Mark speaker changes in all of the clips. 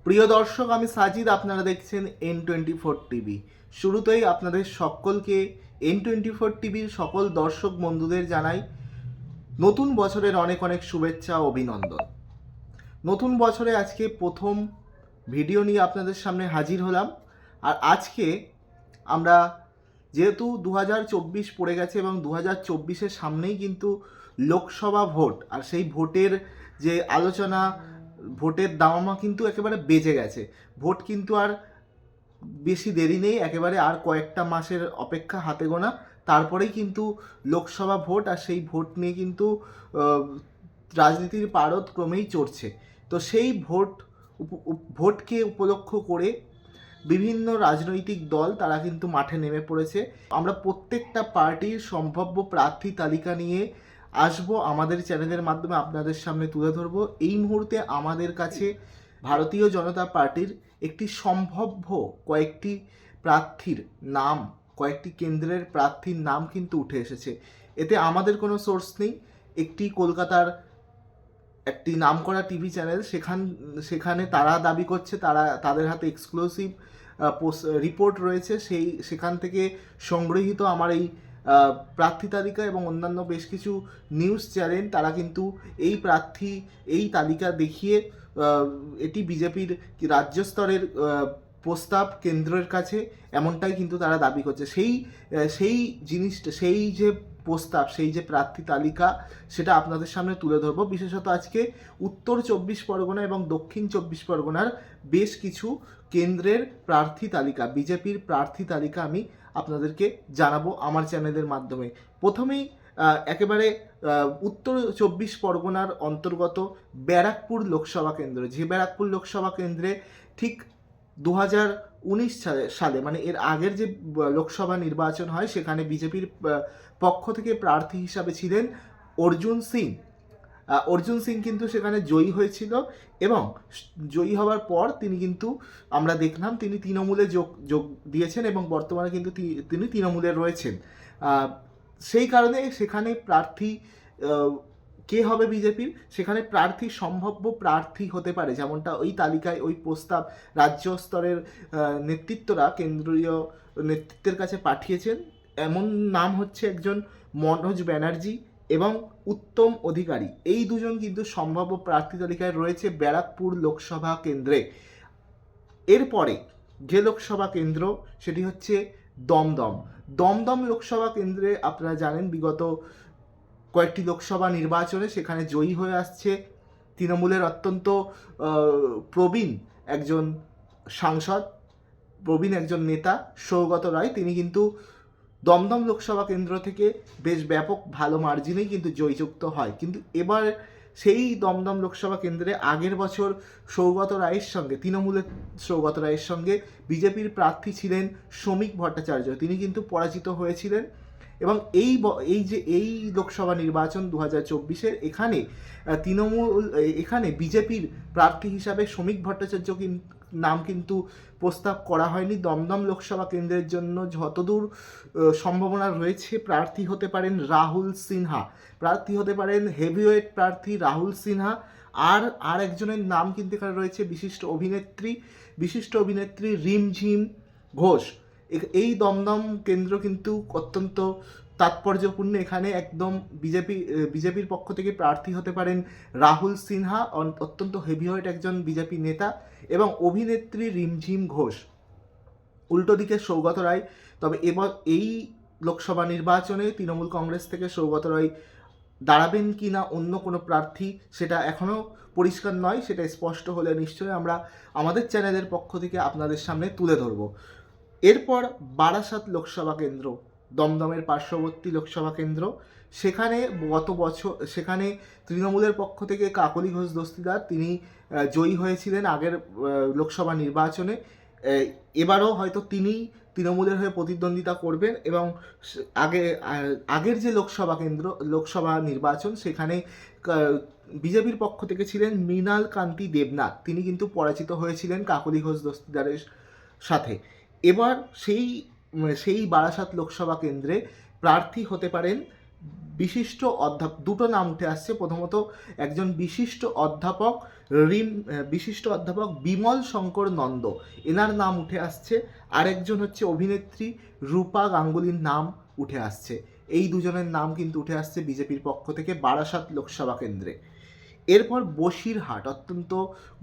Speaker 1: প্রিয় দর্শক, আমি সাজিদ। আপনারা দেখছেন N24 টিভি। শুরুতেই আপনাদের সকলকে N24 টিভির সকল দর্শক বন্ধুদের জানাই নতুন বছরের অনেক অনেক শুভেচ্ছা ও অভিনন্দন। নতুন বছরে আজকে প্রথম ভিডিও নিয়ে আপনাদের সামনে হাজির হলাম। আর আজকে আমরা যেহেতু 2024 পড়ে গেছে এবং 2024-এর সামনেই কিন্তু লোকসভা ভোট, আর সেই ভোটের যে আলোচনা, ভোটের দামামা কিন্তু একেবারে বেজে গেছে। ভোট কিন্তু আর বেশি দেরি নেই, একেবারে আর কয়েকটা মাসের অপেক্ষা হাতে গোনা, তারপরেই কিন্তু লোকসভা ভোট। আর সেই ভোট নিয়ে কিন্তু রাজনীতির পারদ ক্রমেই চড়ছে। তো সেই ভোটকে উপলক্ষ করে বিভিন্ন রাজনৈতিক দল তারা কিন্তু মাঠে নেমে পড়েছে। আমরা প্রত্যেকটা পার্টির সম্ভাব্য প্রার্থী তালিকা নিয়ে আসবো, আমাদের চ্যানেলের মাধ্যমে আপনাদের সামনে তুলে ধরবো। এই মুহূর্তে আমাদের কাছে ভারতীয় জনতা পার্টির একটি সম্ভাব্য কয়েকটি প্রার্থীর নাম, কয়েকটি কেন্দ্রের প্রার্থীর নাম কিন্তু উঠে এসেছে। এতে আমাদের কোনো সোর্স নেই। একটি কলকাতার একটি নামকরা টিভি চ্যানেল, সেখানে তারা দাবি করছে তাদের হাতে এক্সক্লুসিভ রিপোর্ট রয়েছে, সেখান থেকে সংগৃহীত আমার এই প্রার্থী তালিকা। এবং অন্যান্য বেশ কিছু নিউজ চ্যানেল তারা কিন্তু এই তালিকা দেখিয়ে এটি বিজেপির রাজ্য স্তরের প্রস্তাব কেন্দ্রের কাছে, এমনটাই কিন্তু তারা দাবি করছে। সেই জিনিসটা, সেই যে প্রস্তাব, সেই যে প্রার্থী তালিকা, সেটা আপনাদের সামনে তুলে ধরবো। বিশেষত আজকে উত্তর 24 পরগনা এবং দক্ষিণ 24 পরগনার বেশ কিছু কেন্দ্রের প্রার্থী তালিকা, বিজেপির প্রার্থী তালিকা আমি আপনাদেরকে জানাবো আমার চ্যানেলের মাধ্যমে। প্রথমেই একেবারে উত্তর 24 পরগনার অন্তর্গত ব্যারাকপুর লোকসভা কেন্দ্র, যে ব্যারাকপুর লোকসভা কেন্দ্রে ঠিক 2019 সালে মানে এর আগের যে লোকসভা নির্বাচন হয়, সেখানে বিজেপির পক্ষ থেকে প্রার্থী হিসাবে ছিলেন অর্জুন সিং। অর্জুন সিং কিন্তু সেখানে জয়ী হয়েছিল এবং জয়ী হওয়ার পর তিনি কিন্তু আমরা দেখলাম তিনি তৃণমূলে যোগ দিয়েছেন এবং বর্তমানে কিন্তু তিনি তৃণমূলে রয়েছেন। সেই কারণে সেখানে প্রার্থী কে হবে বিজেপির, সেখানে প্রার্থী সম্ভাব্য প্রার্থী হতে পারে, যেমনটা ওই তালিকায় ওই প্রস্তাব রাজ্য স্তরের নেতৃত্বরা কেন্দ্রীয় নেতৃত্বের কাছে পাঠিয়েছেন। এমন নাম হচ্ছে একজন মনোজ ব্যানার্জি এবং উত্তম অধিকারী। এই দুজন কিন্তু সম্ভাব্য প্রার্থী তালিকায় রয়েছে ব্যারাকপুর লোকসভা কেন্দ্রে। এরপরে যে লোকসভা কেন্দ্র, সেটি হচ্ছে দমদম লোকসভা কেন্দ্রে আপনারা জানেন বিগত কয়েকটি লোকসভা নির্বাচনে সেখানে জয়ী হয়ে আসছে তৃণমূলের অত্যন্ত প্রবীণ একজন সাংসদ, প্রবীণ একজন নেতা সৌগত রায়। তিনি কিন্তু দমদম লোকসভা কেন্দ্র থেকে বেশ ব্যাপক ভালো মার্জিনেই কিন্তু জয়যুক্ত হয়। কিন্তু এবার সেই দমদম লোকসভা কেন্দ্রে আগের বছর তৃণমূলের সৌগত রায়ের সঙ্গে বিজেপির প্রার্থী ছিলেন শ্রমিক ভট্টাচার্য। তিনি কিন্তু পরাজিত হয়েছিলেন। এবং এই লোকসভা নির্বাচন 2024-এর এখানে বিজেপির প্রার্থী হিসাবে শ্রমিক ভট্টাচার্য নাম কিন্তু প্রস্তাব করা হয়নি। দমদম লোকসভা কেন্দ্রের জন্য যতদূর সম্ভাবনা রয়েছে, প্রার্থী হতে পারেন রাহুল সিনহা, প্রার্থী হতে পারেন হেভিওয়েট প্রার্থী রাহুল সিনহা। আর একজনের নাম কিন্তু এখানে রয়েছে বিশিষ্ট অভিনেত্রী রিমঝিম ঘোষ। এই দমদম কেন্দ্র কিন্তু অত্যন্ত তাৎপর্যপূর্ণ। এখানে একদম বিজেপির পক্ষ থেকে প্রার্থী হতে পারেন রাহুল সিনহা, অত্যন্ত হেভিওয়েট একজন বিজেপি নেতা, এবং অভিনেত্রী রিমঝিম ঘোষ। উল্টো দিকে সৌগত রায়। তবে এবার এই লোকসভা নির্বাচনে তৃণমূল কংগ্রেস থেকে সৌগত রায় দাঁড়াবেন কি না অন্য কোনো প্রার্থী, সেটা এখনও পরিষ্কার নয়। সেটা স্পষ্ট হলে নিশ্চয়ই আমরা আমাদের চ্যানেলের পক্ষ থেকে আপনাদের সামনে তুলে ধরব। এরপর বারাসাত লোকসভা কেন্দ্র, দমদমের পার্শ্ববর্তী লোকসভা কেন্দ্র। সেখানে তৃণমূলের পক্ষ থেকে কাকলি ঘোষ দস্তিদার, তিনি জয়ী হয়েছিলেন আগের লোকসভা নির্বাচনে। এবারও হয়তো তিনি তৃণমূলের হয়ে প্রতিদ্বন্দ্বিতা করবেন। এবং আগের যে লোকসভা নির্বাচন, সেখানে বিজেপির পক্ষ থেকে ছিলেন মৃণাল কান্তি দেবনাথ। তিনি কিন্তু পরাজিত হয়েছিলেন কাকলি ঘোষ দস্তিদারের সাথে। এবার সেই বারাসাত লোকসভা কেন্দ্রে প্রার্থী হতে পারেন বিশিষ্ট দুটো নাম উঠে আসছে। প্রথমত একজন বিশিষ্ট অধ্যাপক বিমল শঙ্কর নন্দ, এনার নাম উঠে আসছে। আরেকজন হচ্ছে অভিনেত্রী রূপা গাঙ্গুলির নাম উঠে আসছে। এই দুজনের নাম কিন্তু উঠে আসছে বিজেপির পক্ষ থেকে বারাসাত লোকসভা কেন্দ্রে। এরপর বসিরহাট, অত্যন্ত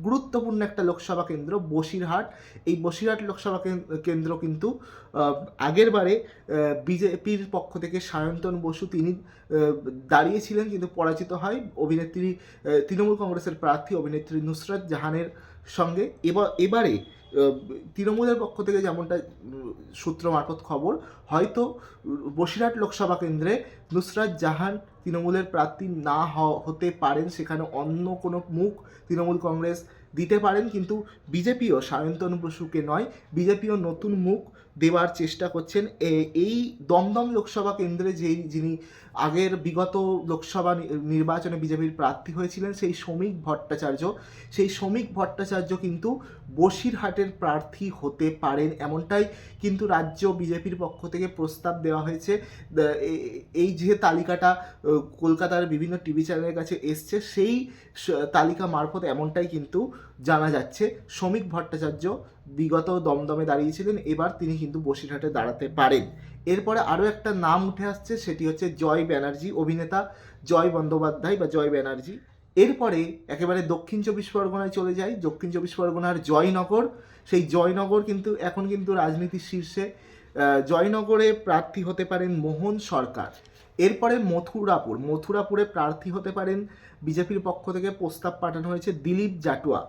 Speaker 1: গুরুত্বপূর্ণ একটা লোকসভা কেন্দ্র বসিরহাট। এই বসিরহাট লোকসভা কেন্দ্র কিন্তু আগের বারে বিজেপির পক্ষ থেকে সায়ন্তন বসু তিনি দাঁড়িয়েছিলেন, কিন্তু পরাজিত হয় অভিনেত্রী তৃণমূল কংগ্রেসের প্রার্থী অভিনেত্রী নুসরাত জাহানের সঙ্গে। এবারে তৃণমূলের পক্ষ থেকে যেমনটা সূত্র মারফত খবর, হয়তো বসিরহাট লোকসভা কেন্দ্রে নুসরাত জাহান তৃণমূলের প্রার্থী না হতে পারেন, সেখানে অন্য কোনো মুখ তৃণমূল কংগ্রেস দিতে পারেন, কিন্তু বিজেপিও সায়ন্তন বসুকে নয়, বিজেপিও নতুন মুখ দেওয়ার চেষ্টা করছেন। এই দমদম লোকসভা কেন্দ্রে যিনি আগের বিগত লোকসভা নির্বাচনে বিজেপির প্রার্থী হয়েছিলেন সেই শ্রমিক ভট্টাচার্য কিন্তু বসিরহাটের প্রার্থী হতে পারেন, এমনটাই কিন্তু রাজ্য বিজেপির পক্ষ থেকে প্রস্তাব দেওয়া হয়েছে। এই যে তালিকাটা কলকাতার বিভিন্ন টিভি চ্যানেলের কাছে এসছে, সেই তালিকা মারফত এমনটাই কিন্তু জানা যাচ্ছে। শ্রমিক ভট্টাচার্য বিগত দমদমে দাঁড়িয়েছিলেন, এবার তিনি কিন্তু বসিরহাটে দাঁড়াতে পারেন। এরপরে আরও একটা নাম উঠে আসছে, সেটি হচ্ছে জয় ব্যানার্জি, অভিনেতা জয় বন্দ্যোপাধ্যায় বা জয় ব্যানার্জি। এরপরে একেবারে দক্ষিণ চব্বিশ পরগনায় চলে যাই। দক্ষিণ চব্বিশ পরগনার জয়নগর, সেই জয়নগর কিন্তু এখন কিন্তু রাজনীতির শীর্ষে। জয়নগরে প্রার্থী হতে পারেন মোহন সরকার। এরপরে মথুরাপুরে প্রার্থী হতে পারেন, বিজেপির পক্ষ থেকে প্রস্তাব পাঠানো হয়েছে দিলীপ জাটুয়া।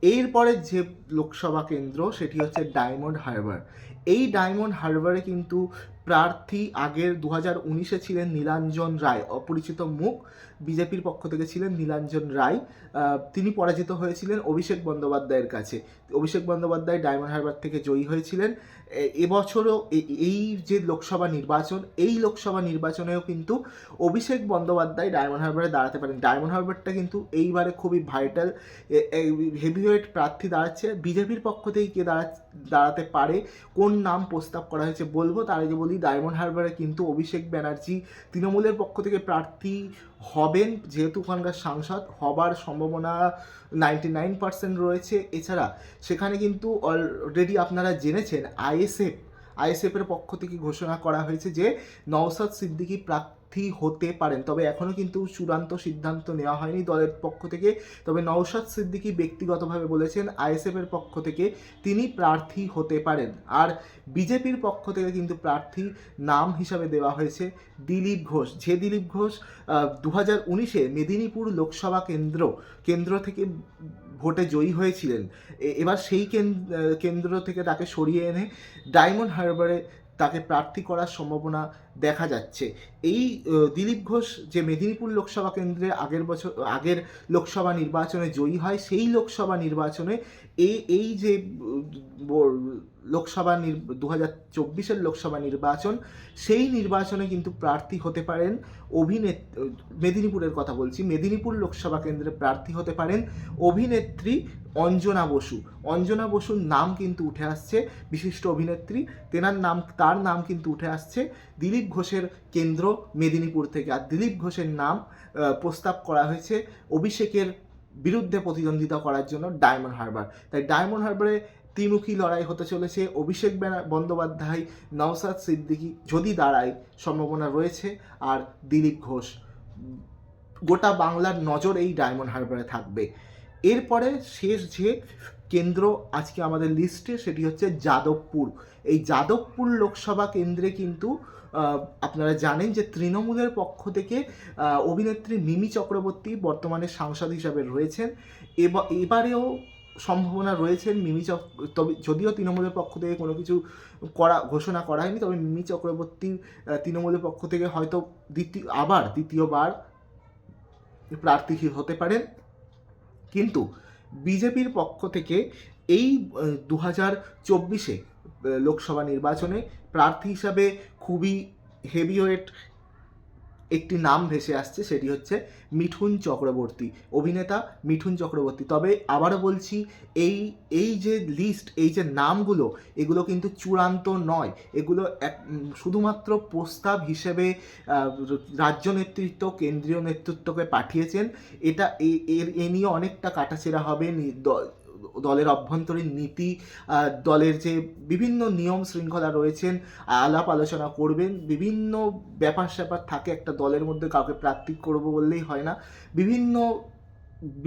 Speaker 1: এরপরে যে লোকসভা কেন্দ্র সেটি হচ্ছে ডায়মন্ড হারবার। এই ডায়মন্ড হারবারে কিন্তু প্রার্থী আগের 2019-এ ছিলেন নীলাঞ্জন রায়, অপরিচিত মুখ বিজেপির পক্ষ থেকে ছিলেন নীলাঞ্জন রায়। তিনি পরাজিত হয়েছিলেন অভিষেক বন্দ্যোপাধ্যায়ের কাছে। অভিষেক বন্দ্যোপাধ্যায় ডায়মন্ড হারবার থেকে জয়ী হয়েছিলেন। এবছরও এই যে লোকসভা নির্বাচন, এই লোকসভা নির্বাচনেও কিন্তু অভিষেক বন্দ্যোপাধ্যায় ডায়মন্ড হারবারে দাঁড়াতে পারেন। ডায়মন্ড হারবারটা কিন্তু এইবারে খুবই ভাইটাল, হেভিওয়েট প্রার্থী দাঁড়াচ্ছে। বিজেপির পক্ষ থেকে কে দাঁড়াতে পারে, কোন নাম প্রস্তাব করা হয়েছে বলবো, তার আগে বলি ডায়মন্ড হারবারে কিন্তু অভিষেক ব্যানার্জি তৃণমূলের পক্ষ থেকে প্রার্থী হবেন, যেহেতু ওখানকার সাংসদ হবার সম্ভাবনা 99% রয়েছে। এছাড়া সেখানে কিন্তু অলরেডি আপনারা জেনেছেন আইএসএফের পক্ষ থেকে ঘোষণা করা হয়েছে যে নওশাদ সিদ্দিকী প্রার্থী হতে পারেন, তবে এখনও কিন্তু চূড়ান্ত সিদ্ধান্ত নেওয়া হয়নি দলের পক্ষ থেকে। তবে নওশাদ সিদ্দিকী ব্যক্তিগতভাবে বলেছেন আইএসএফের পক্ষ থেকে তিনি প্রার্থী হতে পারেন। আর বিজেপির পক্ষ থেকে কিন্তু প্রার্থী নাম হিসাবে দেওয়া হয়েছে দিলীপ ঘোষ। যে দিলীপ ঘোষ 2019-এ মেদিনীপুর লোকসভা কেন্দ্র থেকে ভোটে জয়ী হয়েছিলেন, এবার সেই কেন্দ্র থেকে তাকে সরিয়ে এনে ডায়মন্ড হারবারে তাকে প্রার্থী করার সম্ভাবনা দেখা যাচ্ছে। এই দিলীপ ঘোষ যে মেদিনীপুর লোকসভা কেন্দ্রে আগের লোকসভা নির্বাচনে জয়ী হয়, সেই লোকসভা নির্বাচনে এই যে লোকসভা 2024-এর লোকসভা নির্বাচন, সেই নির্বাচনে কিন্তু প্রার্থী হতে পারেন মেদিনীপুরের কথা বলছি, মেদিনীপুর লোকসভা কেন্দ্রে প্রার্থী হতে পারেন অভিনেত্রী অঞ্জনা বসুর নাম কিন্তু উঠে আসছে, বিশিষ্ট অভিনেত্রী। তার নাম কিন্তু উঠে আসছে দিলীপ ঘোষের কেন্দ্র মেদিনীপুর থেকে। আর দিলীপ ঘোষের নাম প্রস্তাব করা হয়েছে অভিষেকের বিরুদ্ধে প্রতিদ্বন্দ্বিতা করার জন্য ডায়মন্ড হারবার। তাই ডায়মন্ড হারবারে ত্রিমুখী লড়াই হতে চলেছে। অভিষেক বন্দ্যোপাধ্যায়, নওশাদ সিদ্দিকী যদি দাঁড়ায় সম্ভাবনা রয়েছে, আর দিলীপ ঘোষ। গোটা বাংলার নজর এই ডায়মন্ড হারবারে থাকবে। এরপরে শেষ যে কেন্দ্র আজকে আমাদের লিস্টে সেটি হচ্ছে যাদবপুর। এই যাদবপুর লোকসভা কেন্দ্রে কিন্তু আপনারা জানেন যে তৃণমূলের পক্ষ থেকে অভিনেত্রী মিমি চক্রবর্তী বর্তমানে সাংসদ হিসাবে রয়েছেন। এবারেও সম্ভাবনা রয়েছে তবে যদিও তৃণমূলের পক্ষ থেকে কোনো কিছু ঘোষণা করা হয়নি, তবে মিমি চক্রবর্তী তৃণমূলের পক্ষ থেকে হয়তো দ্বিতীয়বার প্রার্থী হতে পারেন। কিন্তু বিজেপির পক্ষ থেকে এই 2024-এ লোকসভা নির্বাচনে প্রার্থী হিসাবে খুবই হেভিওয়েট একটি নাম ভেসে আসছে, সেটি হচ্ছে মিঠুন চক্রবর্তী, অভিনেতা মিঠুন চক্রবর্তী। তবে আবারও বলছি, এই এই যে লিস্ট, এই যে নামগুলো, এগুলো কিন্তু চূড়ান্ত নয়। এগুলো শুধুমাত্র প্রস্তাব হিসেবে রাজ্য নেতৃত্ব কেন্দ্রীয় নেতৃত্বকে পাঠিয়েছেন। এটা এ নিয়ে অনেকটা কাটাছেঁড়া হবে। দলের অভ্যন্তরীণ নীতি, দলের যে বিভিন্ন নিয়ম শৃঙ্খলা রয়েছেন, আলাপ আলোচনা করবেন। বিভিন্ন ব্যাপার স্যাপার থাকে একটা দলের মধ্যে, কাউকে প্রার্থী করবো বললেই হয় না, বিভিন্ন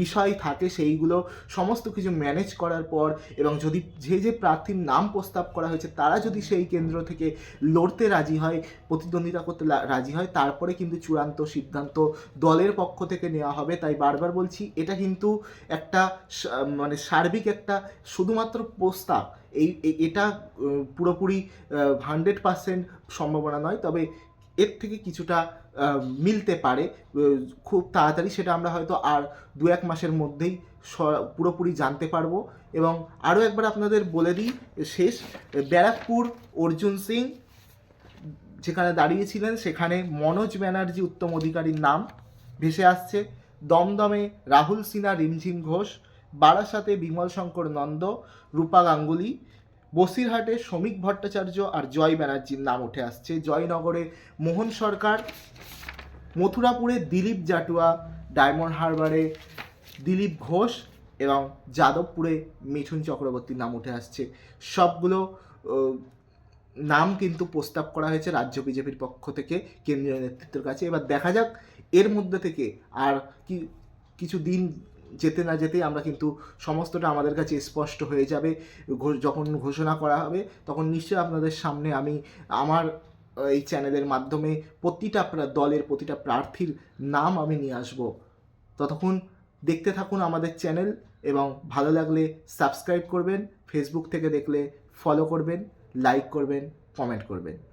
Speaker 1: বিষয় থাকে, সেইগুলো সমস্ত কিছু ম্যানেজ করার পর, এবং যদি যে প্রার্থীর নাম প্রস্তাব করা হয়েছে তারা যদি সেই কেন্দ্র থেকে লড়তে রাজি হয়, প্রতিদ্বন্দ্বিতা করতে রাজি হয়, তারপরে কিন্তু চূড়ান্ত সিদ্ধান্ত দলের পক্ষ থেকে নেওয়া হবে। তাই বারবার বলছি, এটা কিন্তু একটা মানে সার্বিক একটা শুধুমাত্র প্রস্তাব। এটা পুরোপুরি 100% সম্ভাবনা নয়, তবে এর থেকে কিছুটা মিলতে পারে খুব তাড়াতাড়ি। সেটা আমরা হয়তো আর 2-1 মাসের মধ্যেই পুরোপুরি জানতে পারবো। এবং আরও একবার আপনাদের বলে দিই, শেষ, ব্যারাকপুর অর্জুন সিং যেখানে দাঁড়িয়েছিলেন, সেখানে মনোজ ব্যানার্জি উত্তম অধিকারীর নাম ভেসে আসছে। দমদমে রাহুল সিনহা, রিমঝিম ঘোষ, বারাসাতে বিমল শঙ্কর নন্দ, রূপা গাঙ্গুলি, বসিরহাটে শ্রমিক ভট্টাচার্য আর জয় ব্যানার্জির নাম উঠে আসছে। জয়নগরে মোহন সরকার, মথুরাপুরে দিলীপ জাটুয়া, ডায়মন্ড হারবারে দিলীপ ঘোষ এবং যাদবপুরে মিঠুন চক্রবর্তীর নাম উঠে আসছে। সবগুলো নাম কিন্তু প্রস্তাব করা হয়েছে রাজ্য বিজেপির পক্ষ থেকে কেন্দ্রীয় নেতৃত্বের কাছে। এবার দেখা যাক এর মধ্যে থেকে আর কিছু দিন যেতে না যেতেই আমরা কিন্তু সমস্তটা আমাদের কাছে স্পষ্ট হয়ে যাবে। যখন ঘোষণা করা হবে তখন নিশ্চয়ই আপনাদের সামনে আমি আমার এই চ্যানেলের মাধ্যমে প্রতিটা দলের প্রতিটা প্রার্থীর নাম আমি নিয়ে আসব। ততক্ষণ দেখতে থাকুন আমাদের চ্যানেল, এবং ভালো লাগলে সাবস্ক্রাইব করবেন, ফেসবুক থেকে দেখলে ফলো করবেন, লাইক করবেন, কমেন্ট করবেন।